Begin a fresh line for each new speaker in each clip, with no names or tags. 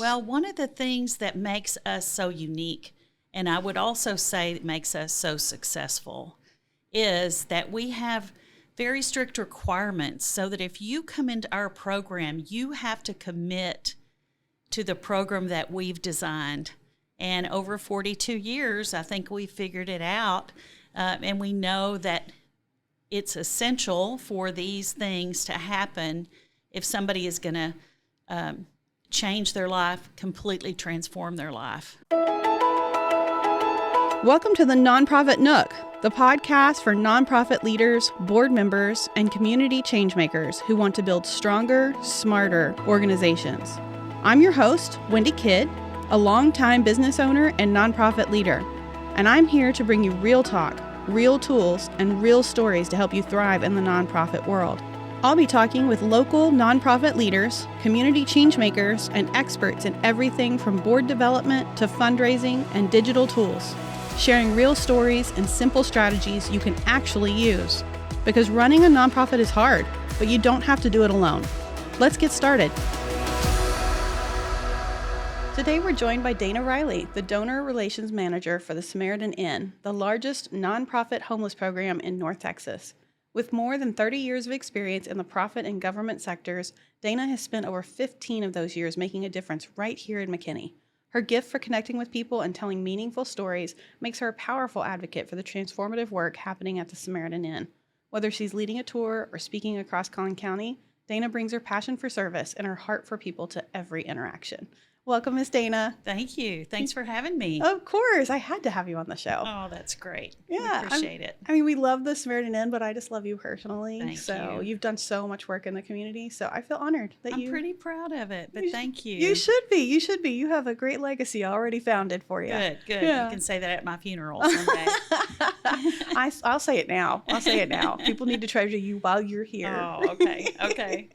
Well, one of the things that makes us so unique, and I would also say that makes us so successful, is that we have very strict requirements so that if you come into our program, you have to commit to the program that we've designed. And over 42 years, I think we figured it out, and we know that it's essential for these things to happen if somebody is going to change their life, completely transform their life.
Welcome to the Nonprofit Nook, the podcast for nonprofit leaders, board members, and community changemakers who want to build stronger, smarter organizations. I'm your host, Wendy Kidd, a longtime business owner and nonprofit leader, and I'm here to bring you real talk, real tools, and real stories to help you thrive in the nonprofit world. I'll be talking with local nonprofit leaders, community changemakers, and experts in everything from board development to fundraising and digital tools, sharing real stories and simple strategies you can actually use. Because running a nonprofit is hard, but you don't have to do it alone. Let's get started. Today we're joined by Dana Riley, the Donor Relations Manager for the Samaritan Inn, the largest nonprofit homeless program in North Texas. With more than 30 years of experience in the profit and government sectors, Dana has spent over 15 of those years making a difference right here in McKinney. Her gift for connecting with people and telling meaningful stories makes her a powerful advocate for the transformative work happening at the Samaritan Inn. Whether she's leading a tour or speaking across Collin County, Dana brings her passion for service and her heart for people to every interaction. Welcome, Miss Dana.
Thank you. Thanks for having me.
Of course. I had to have you on the show.
Oh, that's great.
Yeah.
We appreciate it.
I mean, we love the Samaritan Inn, but I just love you personally.
Thank you.
You've done so much work in the community, so I feel honored that
I'm pretty proud of it, but thank you.
You should be. You should be. You have a great legacy already founded for you.
Good.
Yeah.
You can say that at my funeral someday.
I'll say it now. People need to treasure you while you're here.
Oh, okay.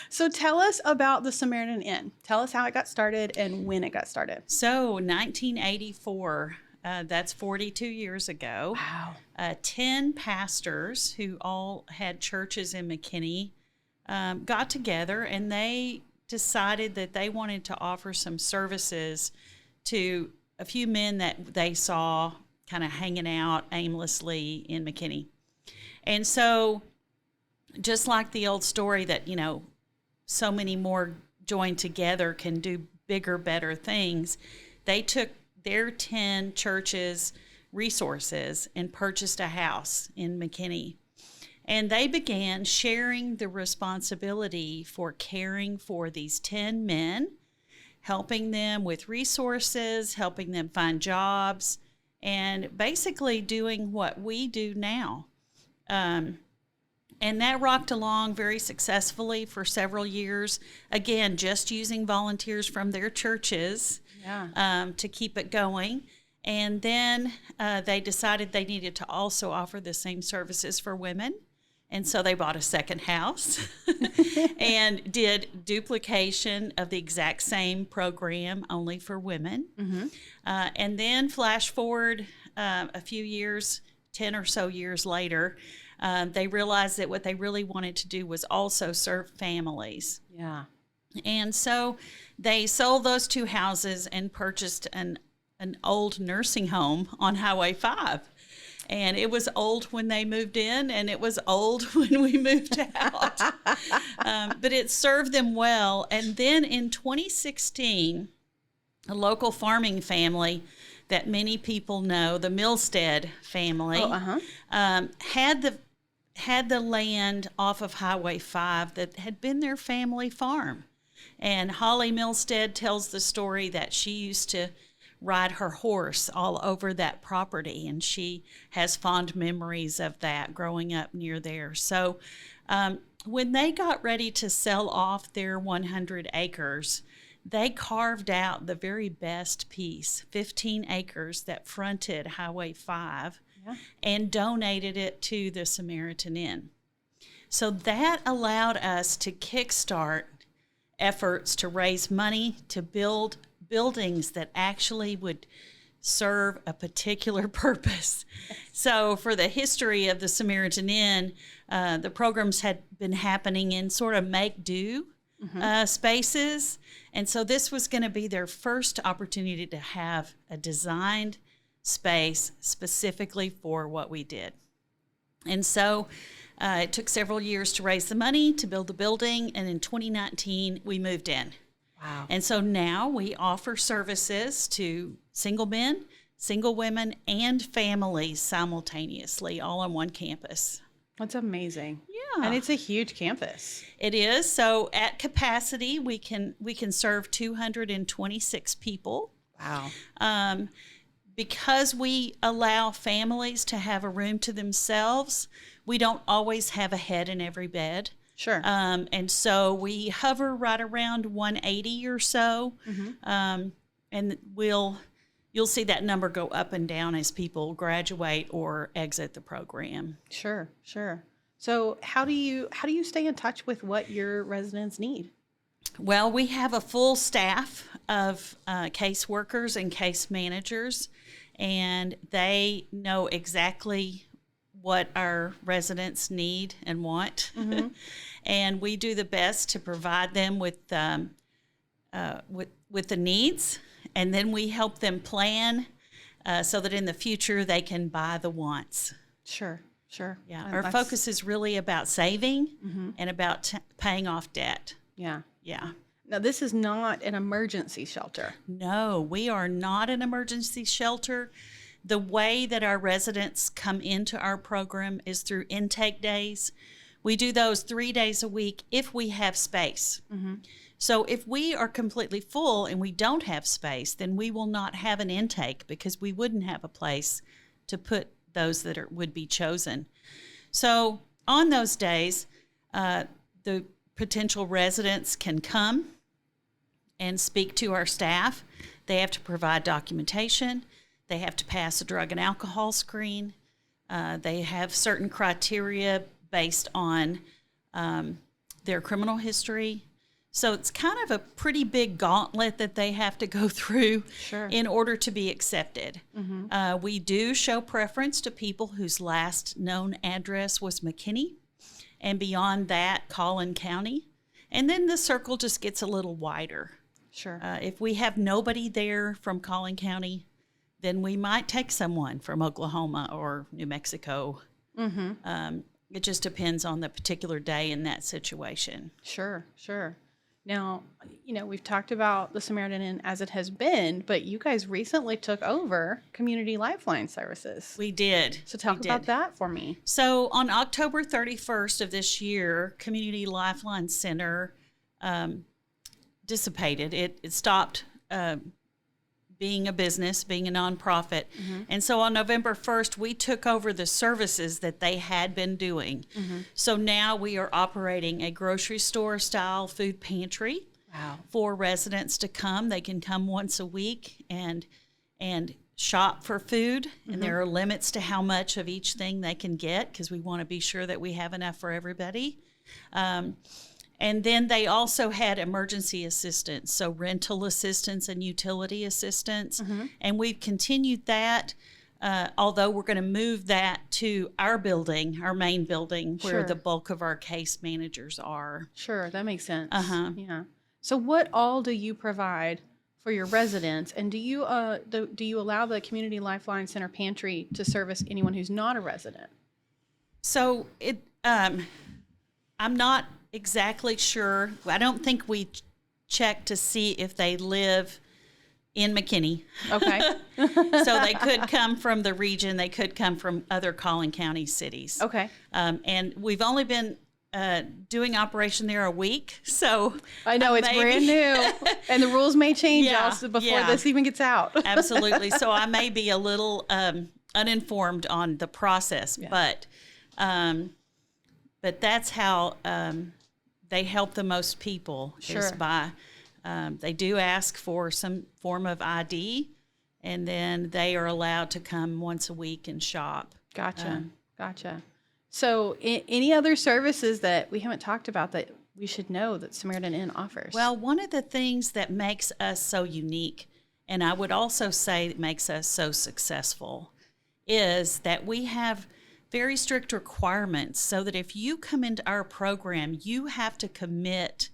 So tell us about the Samaritan Inn. Tell us how it got started and when it got started.
So 1984, that's 42 years ago.
Wow.
10 pastors who all had churches in McKinney got together and they decided that they wanted to offer some services to a few men that they saw kind of hanging out aimlessly in McKinney. And so just like the old story that, so many more joined together can do bigger, better things, they took their 10 churches' resources and purchased a house in McKinney. And they began sharing the responsibility for caring for these 10 men, helping them with resources, helping them find jobs, and basically doing what we do now. And that rocked along very successfully for several years. Again, just using volunteers from their churches to keep it going. And then they decided they needed to also offer the same services for women. And so they bought a second house and did duplication of the exact same program, only for women. Mm-hmm. And then flash forward a few years, 10 or so years later, they realized that what they really wanted to do was also serve families.
Yeah.
And so they sold those two houses and purchased an old nursing home on Highway 5. And it was old when they moved in, and it was old when we moved out. But it served them well. And then in 2016, a local farming family that many people know, the Milstead family, had the land off of Highway 5 that had been their family farm. And Holly Milstead tells the story that she used to ride her horse all over that property, and she has fond memories of that growing up near there. So when they got ready to sell off their 100 acres, they carved out the very best piece, 15 acres that fronted Highway 5, and donated it to the Samaritan Inn. So that allowed us to kickstart efforts to raise money to build buildings that actually would serve a particular purpose. So for the history of the Samaritan Inn, the programs had been happening in sort of make-do spaces. And so this was going to be their first opportunity to have a designed space specifically for what we did. And so it took several years to raise the money to build the building. And in 2019, we moved in.
Wow.
And so now we offer services to single men, single women, and families simultaneously, all on one campus.
That's amazing.
Yeah.
And it's a huge campus.
It is. So at capacity, we can serve 226 people.
Wow.
Because we allow families to have a room to themselves, we don't always have a head in every bed.
Sure.
And so we hover right around 180 or so. And you'll see that number go up and down as people graduate or exit the program.
Sure. So how do you stay in touch with what your residents need?
Well, we have a full staff of caseworkers and case managers, and they know exactly what our residents need and want. And we do the best to provide them with the needs, and then we help them plan so that in the future they can buy the wants.
Sure.
Yeah, our focus is really about saving and about paying off debt.
Yeah.
Yeah.
Now, this is not an emergency shelter.
No, we are not an emergency shelter. The way that our residents come into our program is through intake days. We do those 3 days a week if we have space. So if we are completely full and we don't have space, then we will not have an intake because we wouldn't have a place to put those that would be chosen. So on those days, the potential residents can come and speak to our staff. They have to provide documentation. They have to pass a drug and alcohol screen. They have certain criteria based on their criminal history. So it's kind of a pretty big gauntlet that they have to go through in order to be accepted. We do show preference to people whose last known address was McKinney, and beyond that, Collin County. And then the circle just gets a little wider.
Sure.
If we have nobody there from Collin County, then we might take someone from Oklahoma or New Mexico. It just depends on the particular day in that situation.
Sure. Now, we've talked about the Samaritan Inn as it has been, but you guys recently took over Community Lifeline services.
We did.
So talk about that for me.
So on October 31st of this year, Community Lifeline Center dissipated. It stopped being a business, being a nonprofit. And so on November 1st, we took over the services that they had been doing. So now we are operating a grocery store style food pantry for residents to come. They can come once a week and shop for food. And there are limits to how much of each thing they can get because we want to be sure that we have enough for everybody. And then they also had emergency assistance, so rental assistance and utility assistance. And we've continued that, although we're going to move that to our building, our main building, where the bulk of our case managers are.
Sure, that makes sense. Yeah. So what all do you provide for your residents? And do you allow the Community Lifeline Center pantry to service anyone who's not a resident?
So I'm not exactly sure. I don't think we check to see if they live in McKinney.
Okay.
So they could come from the region. They could come from other Collin County cities.
Okay.
And we've only been doing operation there a week. So
I know it's brand new and the rules may change also before this even gets out.
Absolutely. So I may be a little uninformed on the process, but that's how they help the most people is by they do ask for some form of ID, and then they are allowed to come once a week and shop.
Gotcha. So any other services that we haven't talked about that we should know that Samaritan Inn offers?
Well, one of the things that makes us so unique, and I would also say that makes us so successful, is that we have very strict requirements so that if you come into our program, you have to commit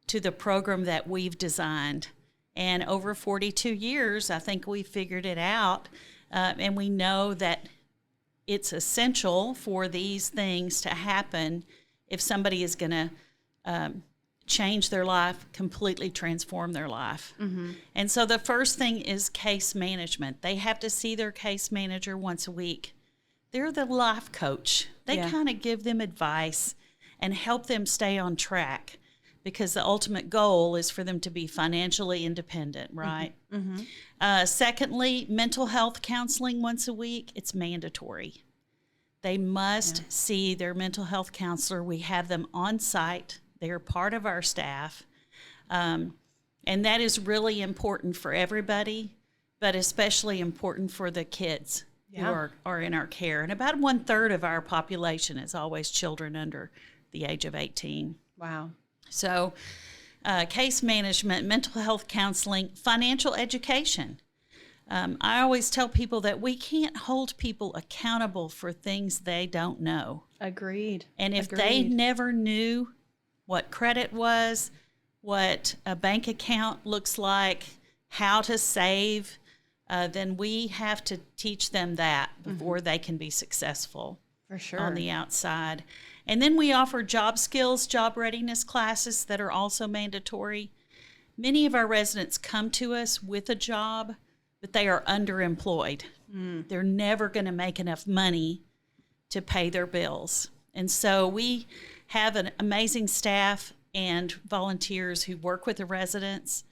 to the program that we've designed. And over 42 years, I think we figured it out. And we know that it's essential for these things to happen if somebody is going to change their life, completely transform their life. Mm-hmm. And so the first thing is case management. They have to see their case manager once a week. They're the life coach. They kind of give them advice and help them stay on track, because the ultimate goal is for them to be financially independent, right? Mm-hmm. Secondly, mental health counseling once a week. It's mandatory. They must see their mental health counselor. We have them on site. They are part of our staff. And that is really important for everybody, but especially important for the kids who are in our care. And about 1/3 of our population is always children under the age of 18.
Wow.
So case management, mental health counseling, financial education. I always tell people that we can't hold people accountable for things they don't know.
Agreed.
And if they never knew what credit was, what a bank account looks like, how to save, then we have to teach them that before they can be successful
for sure
on the outside. And then we offer job skills, job readiness classes that are also mandatory. Many of our residents come to us with a job, but they are underemployed. They're never going to make enough money to pay their bills. And so we have an amazing staff and volunteers who work with the residents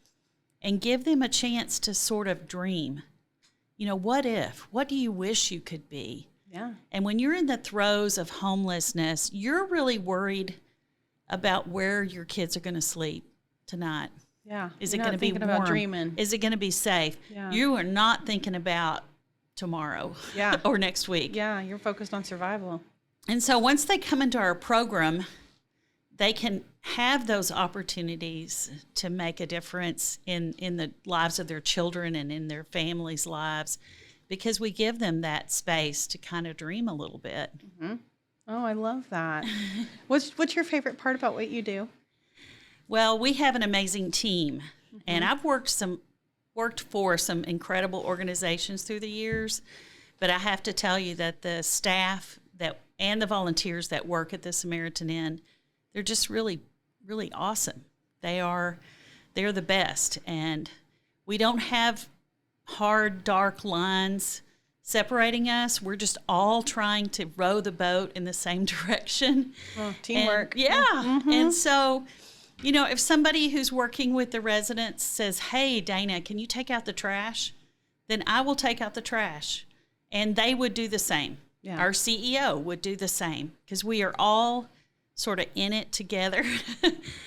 and give them a chance to sort of dream. You know, what if? What do you wish you could be?
Yeah.
And when you're in the throes of homelessness, you're really worried about where your kids are going to sleep tonight.
Yeah.
Is it going to be warm?
About dreaming.
Is it going to be safe?
Yeah.
You are not thinking about tomorrow or next week.
Yeah, you're focused on survival.
And so once they come into our program, they can have those opportunities to make a difference in the lives of their children and in their families' lives, because we give them that space to kind of dream a little bit.
Mm-hmm. Oh, I love that. What's your favorite part about what you do?
Well, we have an amazing team, and I've worked for some incredible organizations through the years, but I have to tell you that the staff and the volunteers that work at the Samaritan Inn, they're just really, really awesome. They're the best, and we don't have hard, dark lines separating us. We're just all trying to row the boat in the same direction.
Well, teamwork.
And so, you know, if somebody who's working with the residents says, "Hey, Dana, can you take out the trash?" then I will take out the trash, and they would do the same. Yeah. Our CEO would do the same, because we are all sort of in it together.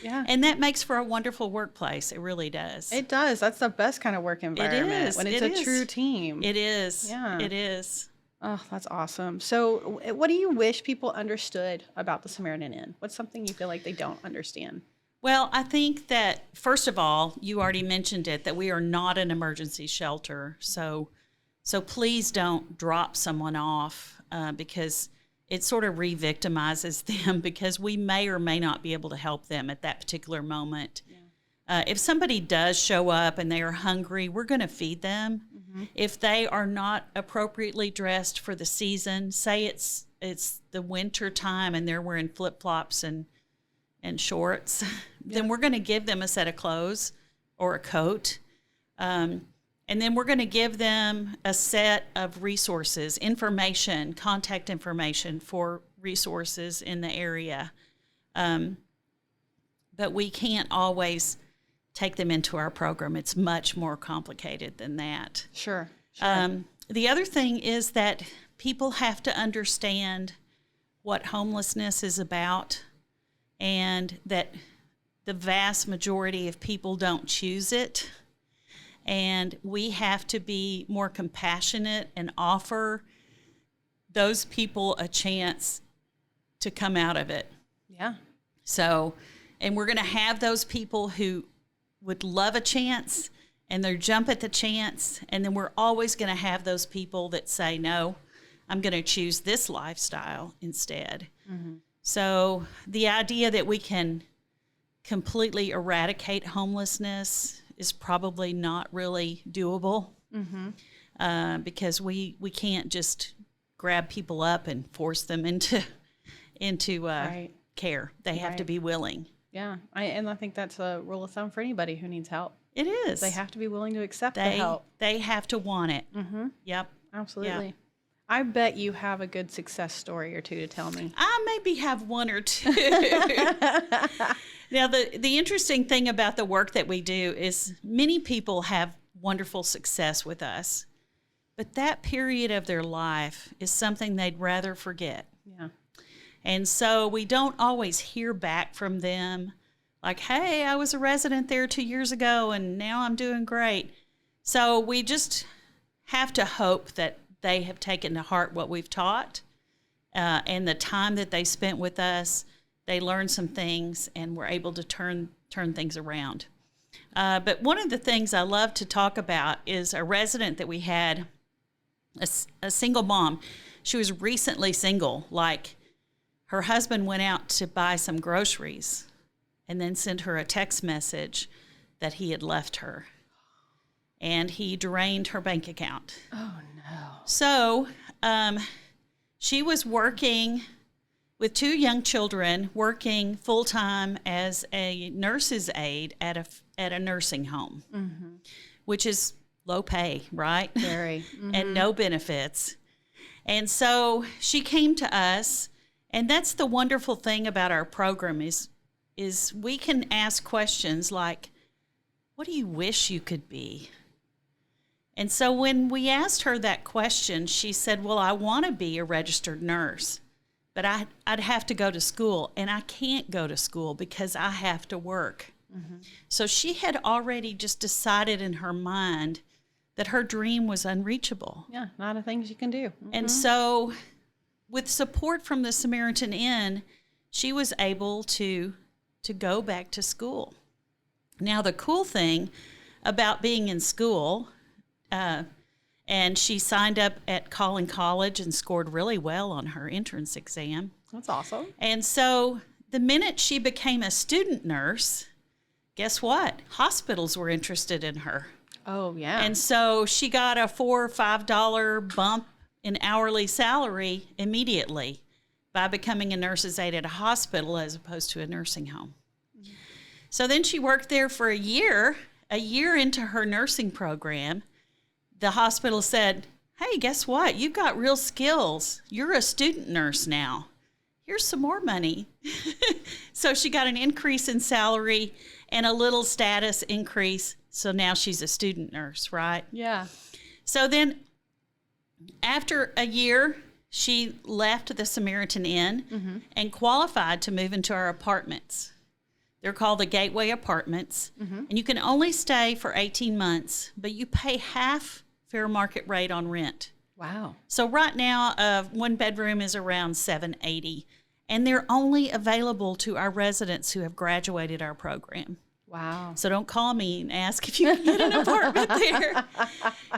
Yeah.
And that makes for a wonderful workplace. It really does.
It does. That's the best kind of work environment.
It is.
When it's a true team.
It is.
Yeah.
It is.
Oh, that's awesome. So what do you wish people understood about the Samaritan Inn? What's something you feel like they don't understand?
Well, I think that, first of all, you already mentioned it, that we are not an emergency shelter. So please don't drop someone off because it sort of re-victimizes them, because we may or may not be able to help them at that particular moment. Yeah. If somebody does show up and they are hungry, we're going to feed them. Mm-hmm. If they are not appropriately dressed for the season, say it's the winter time and they're wearing flip-flops and shorts, then we're going to give them a set of clothes or a coat. And then we're going to give them a set of resources, information, contact information for resources in the area. But we can't always take them into our program. It's much more complicated than that.
Sure.
The other thing is that people have to understand what homelessness is about, and that the vast majority of people don't choose it. And we have to be more compassionate and offer those people a chance to come out of it.
Yeah.
So, and we're going to have those people who would love a chance and they jump at the chance. And then we're always going to have those people that say, no, I'm going to choose this lifestyle instead. Mm-hmm. So the idea that we can completely eradicate homelessness is probably not really doable, because we can't just grab people up and force them into care. They have to be willing.
Yeah, and I think that's a rule of thumb for anybody who needs help.
It is.
They have to be willing to accept the help.
They have to want it. Yep.
Absolutely.
Yeah.
I bet you have a good success story or two to tell me.
I maybe have one or two. Now, the interesting thing about the work that we do is many people have wonderful success with us, but that period of their life is something they'd rather forget.
Yeah.
And so we don't always hear back from them like, hey, I was a resident there 2 years ago and now I'm doing great. So we just have to hope that they have taken to heart what we've taught, and the time that they spent with us, they learned some things and were able to turn things around. But one of the things I love to talk about is a resident that we had, a single mom. She was recently single, like her husband went out to buy some groceries and then sent her a text message that he had left her. And he drained her bank account.
Oh, no.
So she was working with 2 young children, working full-time as a nurse's aide at a nursing home, which is low pay, right?
Very.
And no benefits. And so she came to us, and that's the wonderful thing about our program is we can ask questions like, what do you wish you could be? And so when we asked her that question, she said, well, I want to be a registered nurse, but I'd have to go to school, and I can't go to school because I have to work. So she had already just decided in her mind that her dream was unreachable.
Yeah, not a thing she can do.
And so with support from the Samaritan Inn, she was able to go back to school. Now, the cool thing about being in school, and she signed up at Collin College and scored really well on her entrance exam.
That's awesome.
And so the minute she became a student nurse, guess what? Hospitals were interested in her.
Oh, yeah.
And so she got a $4 or $5 bump in hourly salary immediately by becoming a nurse's aide at a hospital as opposed to a nursing home. So then she worked there for a year. A year into her nursing program, the hospital said, hey, guess what? You've got real skills. You're a student nurse now. Here's some more money. So she got an increase in salary and a little status increase. So now she's a student nurse, right?
Yeah.
So then after a year, she left the Samaritan Inn and qualified to move into our apartments. They're called the Gateway Apartments, and you can only stay for 18 months, but you pay half fair market rate on rent.
Wow.
So right now, 1 bedroom is around $780, and they're only available to our residents who have graduated our program.
Wow.
So don't call me and ask if you can get an apartment there.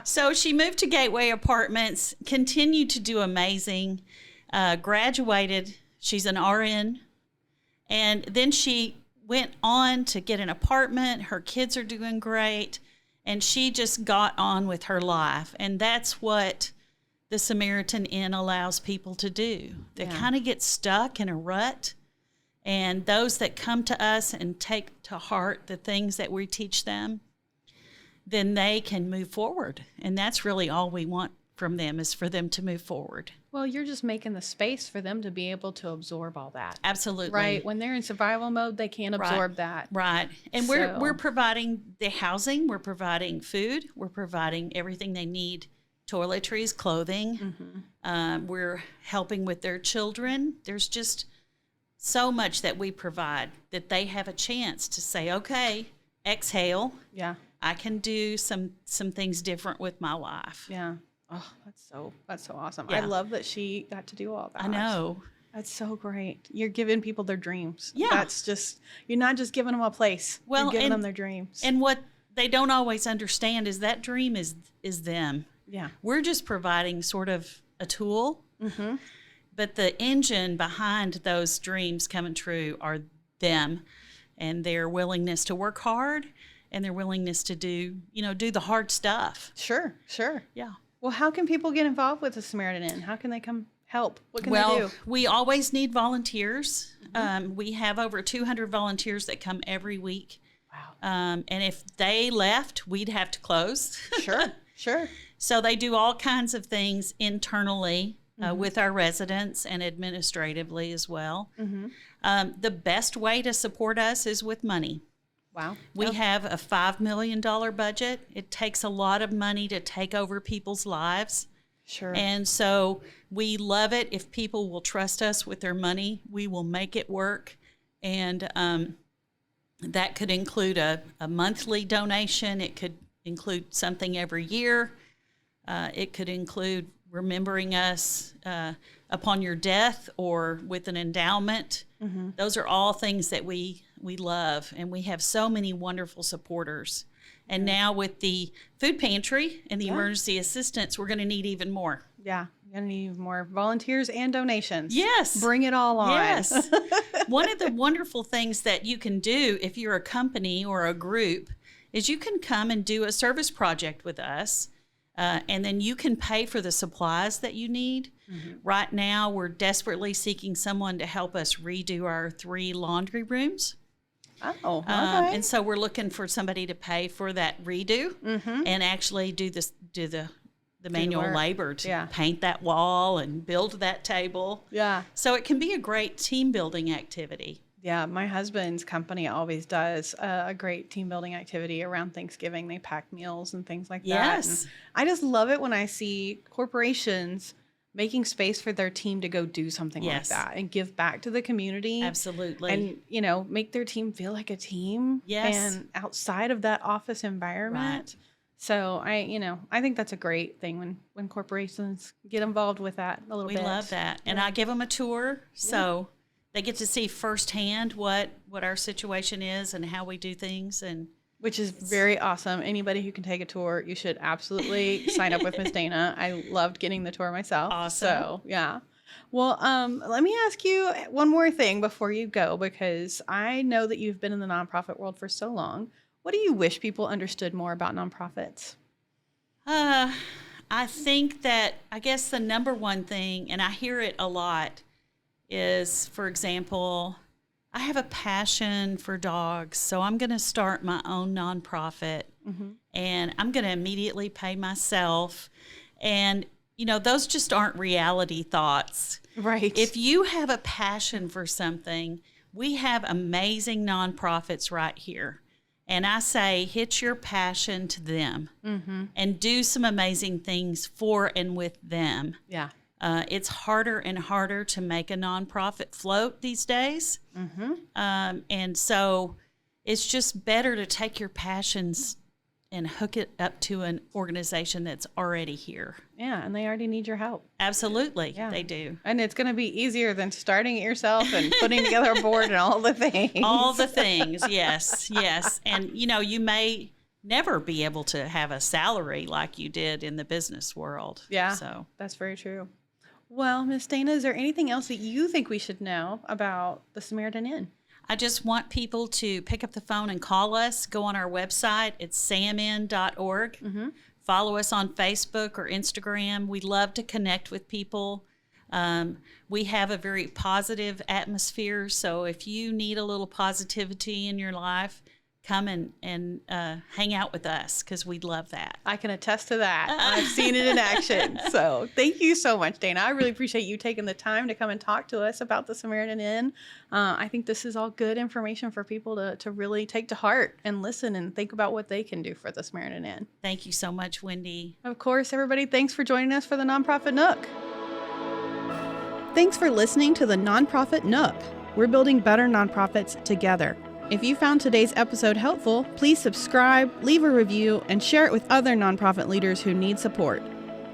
So she moved to Gateway Apartments, continued to do amazing, graduated. She's an RN, and then she went on to get an apartment. Her kids are doing great, and she just got on with her life. And that's what the Samaritan Inn allows people to do. They kind of get stuck in a rut, and those that come to us and take to heart the things that we teach them, then they can move forward. And that's really all we want from them, is for them to move forward.
Well, you're just making the space for them to be able to absorb all that.
Absolutely.
Right. When they're in survival mode, they can't absorb that.
Right. And we're providing the housing, we're providing food, we're providing everything they need, toiletries, clothing. We're helping with their children. There's just so much that we provide that they have a chance to say, okay, exhale.
Yeah.
I can do some things different with my life.
Yeah. Oh, that's so awesome.
Yeah.
I love that she got to do all that.
I know.
That's so great. You're giving people their dreams.
Yeah.
That's just, you're not just giving them a place.
Well,
you're giving them their dreams.
And what they don't always understand is that dream is them.
Yeah.
We're just providing sort of a tool, but the engine behind those dreams coming true are them. and their willingness to work hard and their willingness to do the hard stuff.
Sure.
Yeah.
Well, how can people get involved with the Samaritan Inn? How can they come help? What can they do?
We always need volunteers. We have over 200 volunteers that come every week.
Wow.
And if they left, we'd have to close.
Sure.
So they do all kinds of things internally with our residents and administratively as well. The best way to support us is with money.
Wow.
We have a $5 million budget. It takes a lot of money to take over people's lives.
Sure.
And so we love it if people will trust us with their money. We will make it work. And that could include a monthly donation. It could include something every year. It could include remembering us upon your death or with an endowment. Those are all things that we love, and we have so many wonderful supporters. And now with the food pantry and the emergency assistance, we're going to need even more.
Yeah, you're going to need more volunteers and donations.
Yes.
Bring it all on.
Yes. One of the wonderful things that you can do if you're a company or a group is you can come and do a service project with us, and then you can pay for the supplies that you need. Right now, we're desperately seeking someone to help us redo our 3 laundry rooms.
Oh, okay.
And so we're looking for somebody to pay for that redo and actually do the manual labor to paint that wall and build that table.
Yeah.
So it can be a great team building activity.
Yeah, my husband's company always does a great team building activity around Thanksgiving. They pack meals and things like that.
Yes.
And I just love it when I see corporations making space for their team to go do something like that and give back to the community.
Absolutely.
And, make their team feel like a team.
Yes.
And outside of that office environment.
Right.
So I think that's a great thing when corporations get involved with that a little bit.
We love that. And I give them a tour. So they get to see firsthand what our situation is and how we do things. And
which is very awesome. Anybody who can take a tour, you should absolutely sign up with Miss Dana. I loved getting the tour myself.
Awesome.
So, yeah. Well, let me ask you one more thing before you go, because I know that you've been in the nonprofit world for so long. What do you wish people understood more about nonprofits?
I think that, I guess the number one thing, and I hear it a lot, is, for example, I have a passion for dogs, so I'm going to start my own nonprofit, and I'm going to immediately pay myself. And, those just aren't reality thoughts.
Right.
If you have a passion for something, we have amazing nonprofits right here. And I say, hit your passion to them and do some amazing things for and with them.
Yeah.
It's harder and harder to make a nonprofit float these days. And so it's just better to take your passions and hook it up to an organization that's already here.
Yeah, and they already need your help.
Absolutely, they do.
And it's going to be easier than starting it yourself and putting together a board and all the things.
All the things, yes. And, you may never be able to have a salary like you did in the business world.
Yeah,
so
that's very true. Well, Miss Dana, is there anything else that you think we should know about the Samaritan Inn?
I just want people to pick up the phone and call us. Go on our website. It's saminn.org. Follow us on Facebook or Instagram. We love to connect with people. We have a very positive atmosphere. So if you need a little positivity in your life, come and hang out with us, because we'd love that.
I can attest to that. I've seen it in action. So thank you so much, Dana. I really appreciate you taking the time to come and talk to us about the Samaritan Inn. I think this is all good information for people to really take to heart and listen and think about what they can do for the Samaritan Inn.
Thank you so much, Wendy.
Of course, everybody, thanks for joining us for the Nonprofit Nook. Thanks for listening to the Nonprofit Nook. We're building better nonprofits together. If you found today's episode helpful, please subscribe, leave a review, and share it with other nonprofit leaders who need support.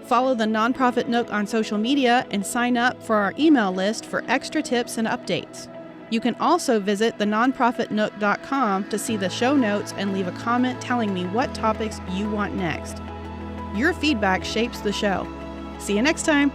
Follow the Nonprofit Nook on social media and sign up for our email list for extra tips and updates. You can also visit thenonprofitnook.com to see the show notes and leave a comment telling me what topics you want next. Your feedback shapes the show. See you next time.